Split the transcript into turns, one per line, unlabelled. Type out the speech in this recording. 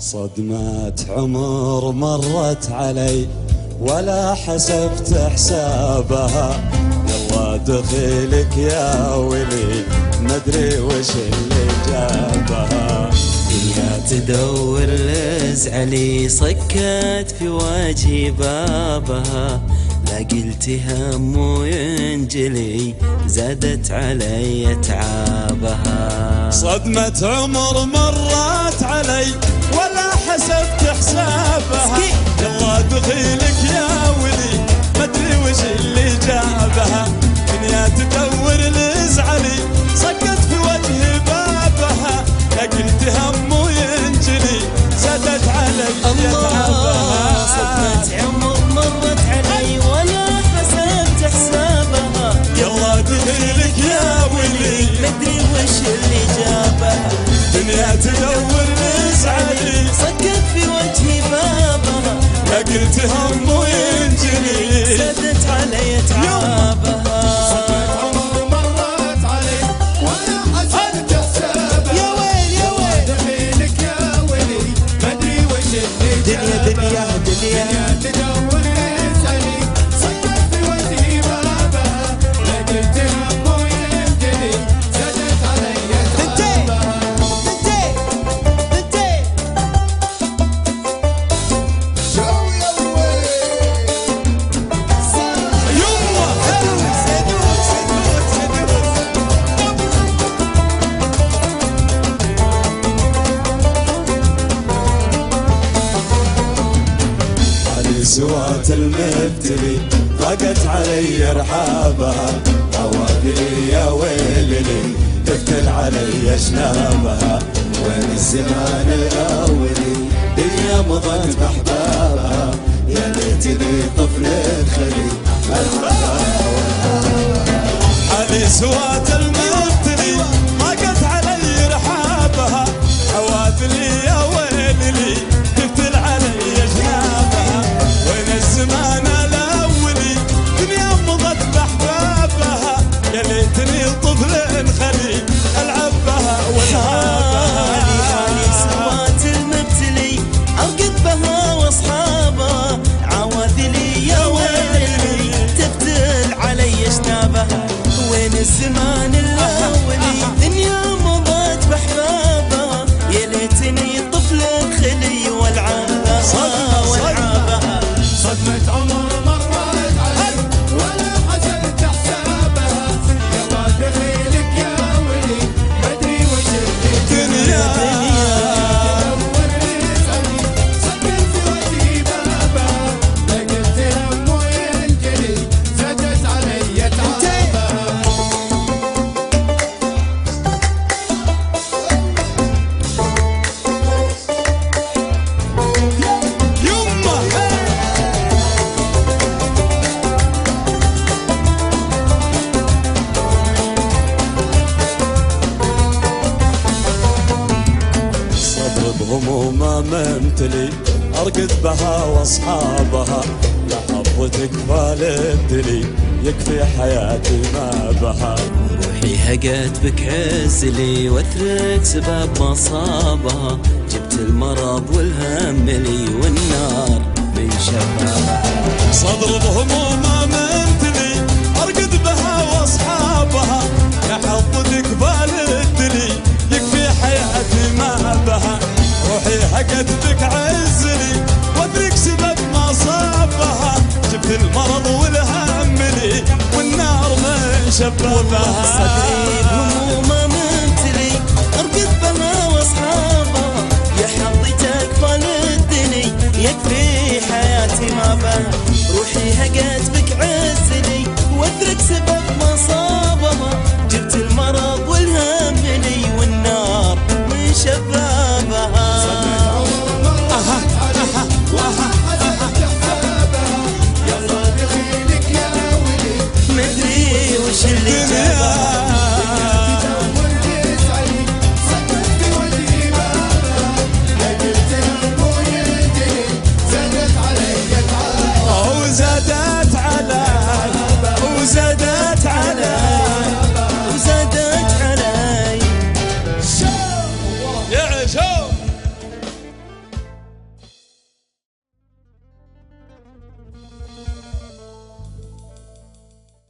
صدمة عمر مرت علي ولا حسبت حسابها، يلا دخيلك يا ولي مدري وش اللي جابها.
يا تدور لزعلي صكت في وجهي بابها، لا قلت هم وينجلي زادت علي تعابها.
صدمة عمر مرت علي ولا حسبت حسابها، يلا دخيلك يا ولي مدري وش اللي جابها. دنيا تدور لزعلي صكت في وجه بابها، لا قلت هم وينجلي زادت علي تعابها.
صدمة عمر مرت علي ولا حسبت حسابها،
يلا دخيلك يا ولي
مدري وش اللي جابها.
دنيا تدور لزعلي
صكت في وجهي بابها،
لا قلت هم وينجلي
زادت علي تعابها.
سوات المبتلي ضاقت علي رحابها، عوادي يا ويلي تفتل علي شنابها. وين الزمان الاولي دنيا مضت باحبابها، يا ليتني طفل خلي علي سوات المبتلي ضاقت علي رحابها، عوادي يا ويلي تفتل علي شنابها. الزمان الاولي دنيا مضت باحبابها، يا ليتني طفل خلي العبها والعبها.
حالي سوات المبتلي ارقد بها واصحابها، عواذلي يا ويلي تفتل علي شنابها. وين الزمان الاولي دنيا مضت باحبابها، يا ليتني طفل خلي والعبها.
صدمة عمر مرت علي ولا حسبت حسابها، يلا دخيلك يا ولي مدري وش الدنيا. تدور لزعلي صكت في وجهي بابها، لا قلت هم وينجلي زادت علي تعابها.
همومه ممتلي ارقد بها واصحابها، لا حظتك بالدلي يكفي حياتي ما بها.
روحي هقت بك عزلي واثرك سبب مصابها، جبت المرض والهم لي والنار من شبابها.
صدر بهمومه ممتلي ارقد بها واصحابها، يا حظتك بالدلي يكفي حياتي ما بها. روحي هقت بك عزلي وادرك سبب ما صابها، جبت المرض والهم لي والنار من شبابها.
صدري بهمومه ممتلي ارقد بها واصحابها، يا حظتك بالدني يكفي حياتي ما بها. روحي هقت بك عزلي وادرك سبب ما صابها،